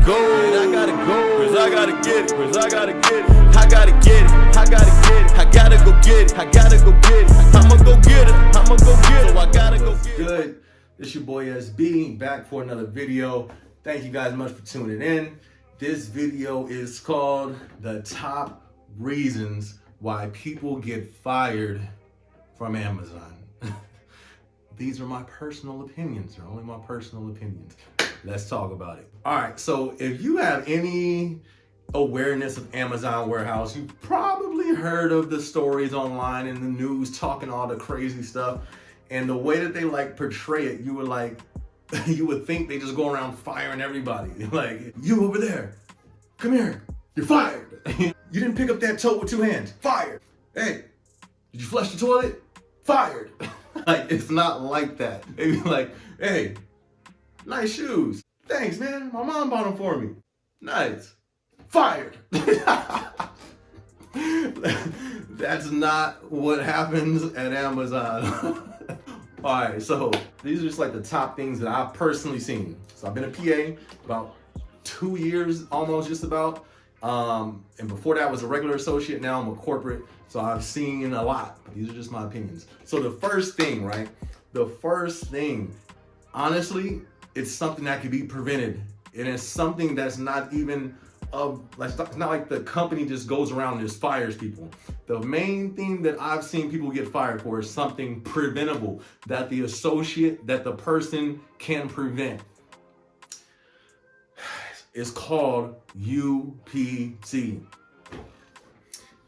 go, man, I gotta go, cause I gotta get it, cause I gotta get it, I gotta get it, I gotta get it, I gotta go get it, I gotta go get it, I'ma go get it, I'ma go get it, so I gotta go get it. Good, it's your boy SB, back for another video. Thank you guys much for tuning in. This video is called The Top Reasons Why People Get Fired from Amazon. These are my personal opinions. They're only my personal opinions. Let's talk about it. All right, so if you have any awareness of Amazon warehouse, you've probably heard of the stories online and the news talking all the crazy stuff. And the way that they like portray it, you would think they just go around firing everybody. Like, you over there, come here, you're fired. You didn't pick up that tote with two hands, fired. Hey, did you flush the toilet? Fired. Like, it's not like that. They be like, hey, nice shoes. Thanks, man. My mom bought them for me. Nice. Fired. That's not what happens at Amazon. All right, so these are just like the top things that I've personally seen. So I've been a PA about 2 years, almost just about. And before that I was a regular associate, now I'm a corporate. So I've seen a lot, but these are just my opinions. So the first thing, right? The first thing, honestly, it's something that can be prevented. And it's something that's not even, it's not like the company just goes around and just fires people. The main thing that I've seen people get fired for is something preventable, that the person can prevent. It's called UPT.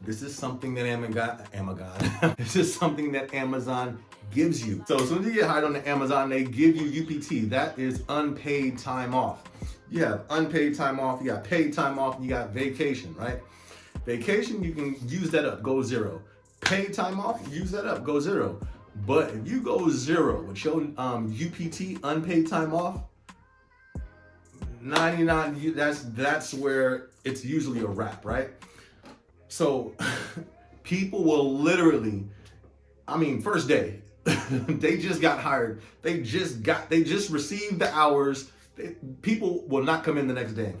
This is something that this is something that Amazon gives you. So as soon as you get hired on the Amazon, they give you UPT. That is unpaid time off. You have unpaid time off, you got paid time off, and you got vacation, right? Vacation, you can use that up, go zero. Paid time off, use that up, go zero. But if you go zero with your UPT, unpaid time off, 99, that's where it's usually a wrap, right? So people will literally, first day, they just got hired. They just received the hours. People will not come in the next day.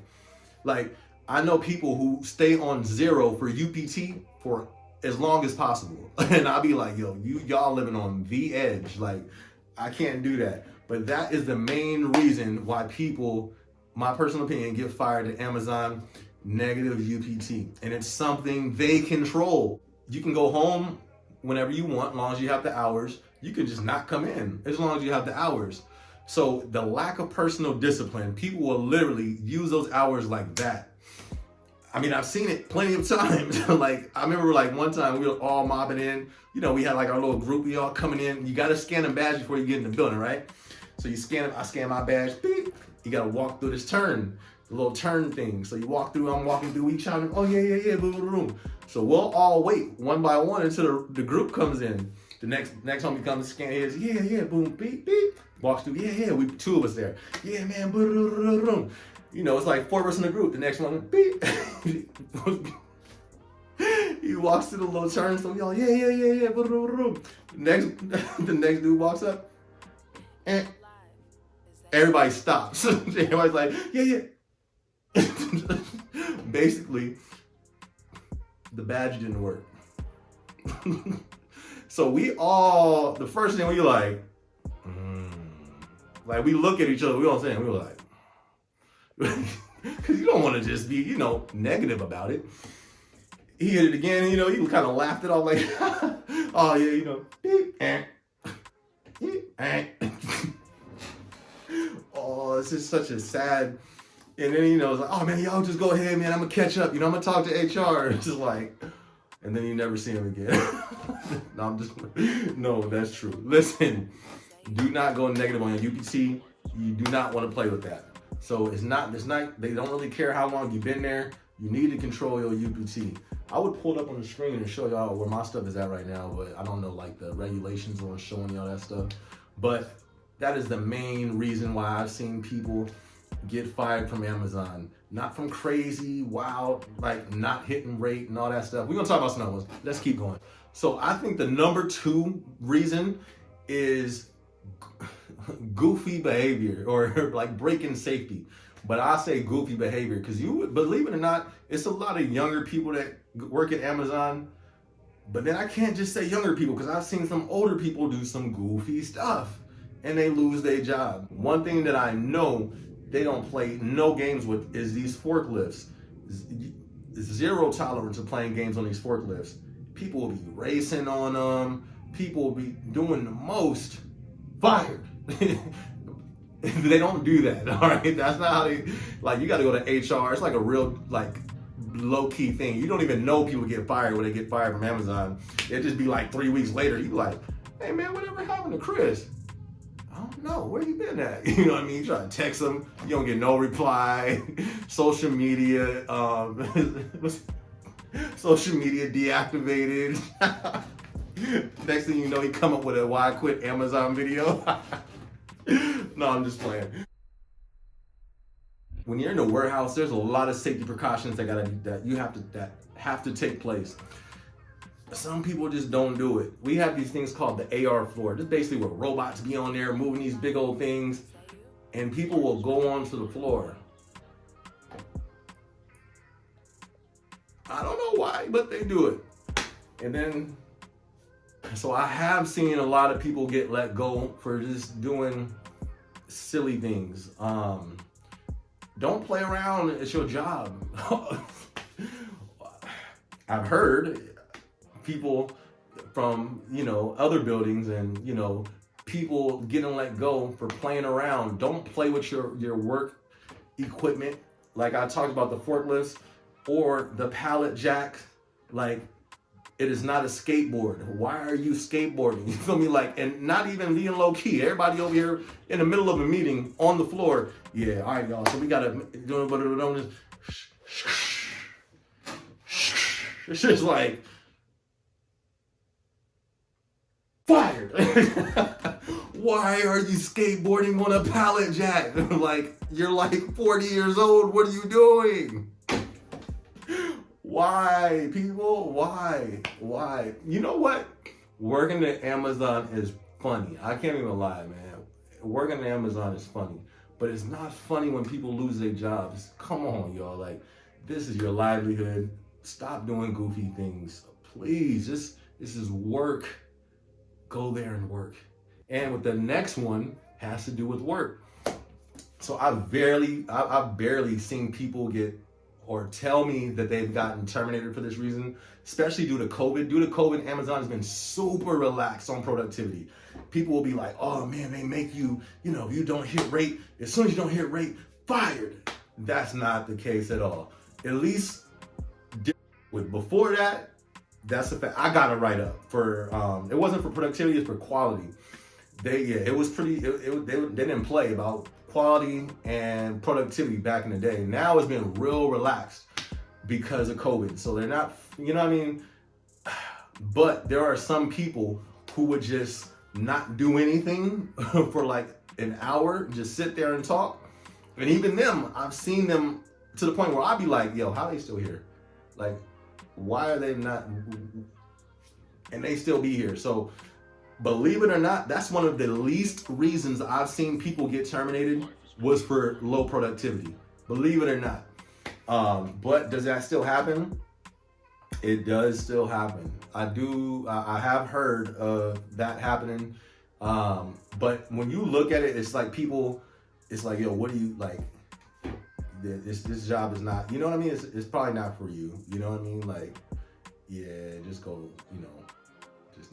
Like, I know people who stay on zero for UPT for as long as possible. And I'll be like, yo, y'all living on the edge. Like, I can't do that. But that is the main reason why people, my personal opinion, get fired at Amazon. Negative UPT. And it's something they control. You can go home whenever you want, as long as you have the hours. You can just not come in as long as you have the hours. So the lack of personal discipline, people will literally use those hours like that. I've seen it plenty of times. Like, I remember one time we were all mobbing in. We had like our little group, we all coming in. You got to scan a badge before you get in the building, right? So you scan it, I scan my badge, beep. You got to walk through this turn. The little turn thing. So you walk through, I'm walking through, we shouting, oh yeah, boom, boom, boom. So we'll all wait one by one until the group comes in. The next homie comes, scan his, yeah, boom, beep, beep. Walks through, yeah, we two of us there. Yeah, man, boom, boom. It's like 4 of us in the group. The next one, beep. He walks through the little turn, so we all, yeah, boom, boom, boom. The next dude walks up, and everybody stops. Everybody's like, yeah. Basically, the badge didn't work. So the first thing we like we look at each other, we don't say anything, we were like, because you don't want to just be, negative about it. He hit it again, he kind of laughed it off like, oh yeah, oh, it's just such a sad. And then, it's like, oh man, y'all just go ahead, man. I'm gonna catch up. I'm gonna talk to HR. It's just like, and then you never see him again. No, that's true. Listen, do not go negative on your UPT. You do not want to play with that. So they don't really care how long you've been there. You need to control your UPT. I would pull it up on the screen and show y'all where my stuff is at right now, but I don't know the regulations on showing y'all that stuff. But that is the main reason why I've seen people get fired from Amazon. Not from crazy, wild, not hitting rate and all that stuff. We're gonna talk about some other ones. Let's keep going. So I think the number 2 reason is goofy behavior or breaking safety. But I say goofy behavior because you would believe it or not, it's a lot of younger people that work at Amazon. But then I can't just say younger people because I've seen some older people do some goofy stuff and they lose their job. One thing that I know they don't play no games with is these forklifts. Zero tolerance of playing games on these forklifts. People will be racing on them. People will be doing the most. Fired. They don't do that, all right? That's not how they, like, you got to go to HR. It's like a real, like, low-key thing. You don't even know people get fired when they get fired from Amazon. It'd just be like 3 weeks later, you like, hey, man, whatever happened to Chris? I don't know. Where you been at? You know what I mean? You try to text them. You don't get no reply. Social media, social media deactivated. Next thing you know, he come up with a why I quit Amazon video. No, I'm just playing. When you're in the warehouse, there's a lot of safety precautions that have to take place. Some people just don't do it. We have these things called the AR floor. Just basically where robots be on there moving these big old things, and people will go onto the floor. I don't know why, but they do it. And then, so I have seen a lot of people get let go for just doing silly things. Don't play around, it's your job. I've heard people from, other buildings and, people getting let go for playing around. Don't play with your work equipment. Like I talked about the forklifts or the pallet jack. Like, it is not a skateboard. Why are you skateboarding? You feel me? Like, and not even being low key. Everybody over here in the middle of a meeting on the floor. Yeah, all right, y'all. So we gotta do this. It's just like fired. Why are you skateboarding on a pallet jack? Like, you're like 40 years old. What are you doing? Why, people? Why? You know what? Working at Amazon is funny. I can't even lie, man. Working at Amazon is funny. But it's not funny when people lose their jobs. Come on, y'all. Like, this is your livelihood. Stop doing goofy things. Please, this is work. Go there and work. And with the next one has to do with work. So I've barely seen people get or tell me that they've gotten terminated for this reason, especially due to COVID. Due to COVID, Amazon has been super relaxed on productivity. People will be like, oh man, they make you, you don't hit rate. As soon as you don't hit rate, fired. That's not the case at all. At least before that, that's the fact. I got a write-up for, it wasn't for productivity, it's for quality. It was pretty, they didn't play about quality and productivity back in the day. Now it's been real relaxed because of COVID. So they're not, you know what I mean? But there are some people who would just not do anything for like an hour, just sit there and talk. And even them, I've seen them to the point where I'd be like, yo, how are they still here? Like, why are they not? And they still be here. So believe it or not, that's one of the least reasons I've seen people get terminated was for low productivity. Believe it or not. But does that still happen? It does still happen. I have heard of that happening. But when you look at it, it's like people, it's like, yo, what do you like? This job is not, you know what I mean? It's probably not for you. You know what I mean? Like, yeah, just go, just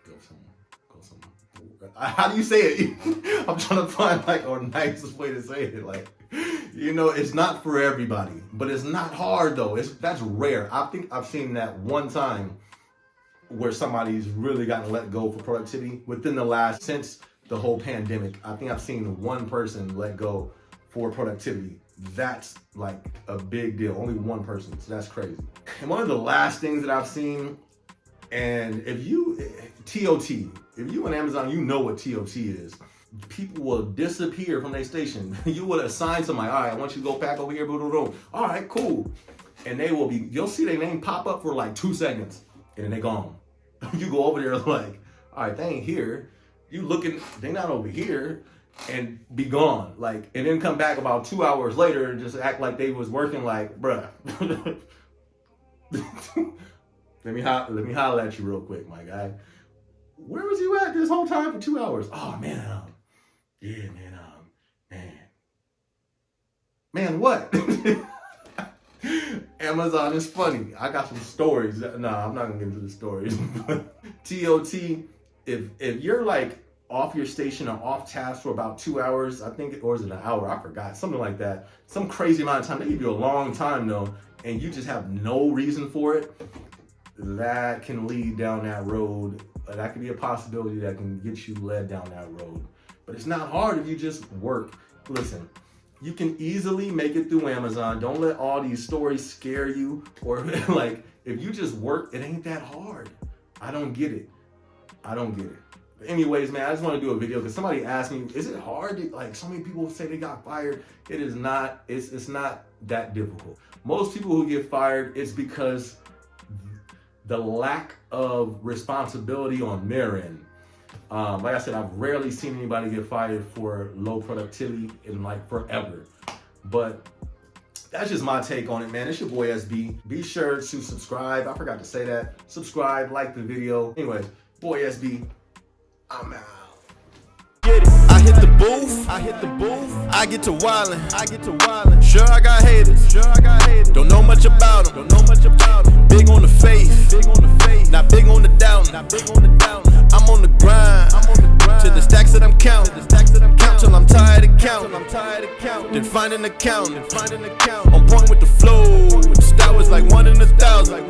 go somewhere. How do you say it? I'm trying to find like a nicest way to say it. Like, it's not for everybody, but it's not hard though. That's rare. I think I've seen that one time where somebody's really gotten let go for productivity since the whole pandemic. I think I've seen one person let go for productivity. That's like a big deal. Only one person. So that's crazy. And one of the last things that I've seen, and TOT, if you on Amazon, you know what TOT is. People will disappear from their station. You would assign somebody, all right, I want you to go back over here, blah, blah, blah. All right, cool. And you'll see their name pop up for like 2 seconds, and then they gone. You go over there like, all right, they ain't here. You looking, they not over here. and be gone, like, and then come back about 2 hours later and just act like they was working. Like, bruh, let me holler at you real quick, my guy. Where was you at this whole time for 2 hours? Oh man, yeah, man, what? Amazon is funny. I got some stories. Nah, I'm not gonna get into the stories. TOT, if you're like off your station or off task for about 2 hours, I think, or is it an hour? I forgot. Something like that. Some crazy amount of time. They give you a long time though, and you just have no reason for it. That can lead down that road. That could be a possibility that can get you led down that road. But it's not hard if you just work. Listen, you can easily make it through Amazon. Don't let all these stories scare you, or like, if you just work, it ain't that hard. I don't get it. But anyways, man, I just want to do a video because somebody asked me, is it hard to, like, so many people say they got fired. It is not. It's not that difficult. Most people who get fired, it's because the lack of responsibility on their end. Like I said, I've rarely seen anybody get fired for low productivity in like forever. But that's just my take on it, man. It's your boy SB. Be sure to subscribe. I forgot to say that. Subscribe, like the video. Anyways, boy SB, I'm out. Get it. I hit the booth. I get to wildin'. Sure, I got haters. Don't know much about them. Big on the faith. Not big on the doubting. I'm on the grind. To the stacks that I'm counting. Count till I'm tired of counting. Then find an account. On point with the flow. The style was like 1 in 1,000.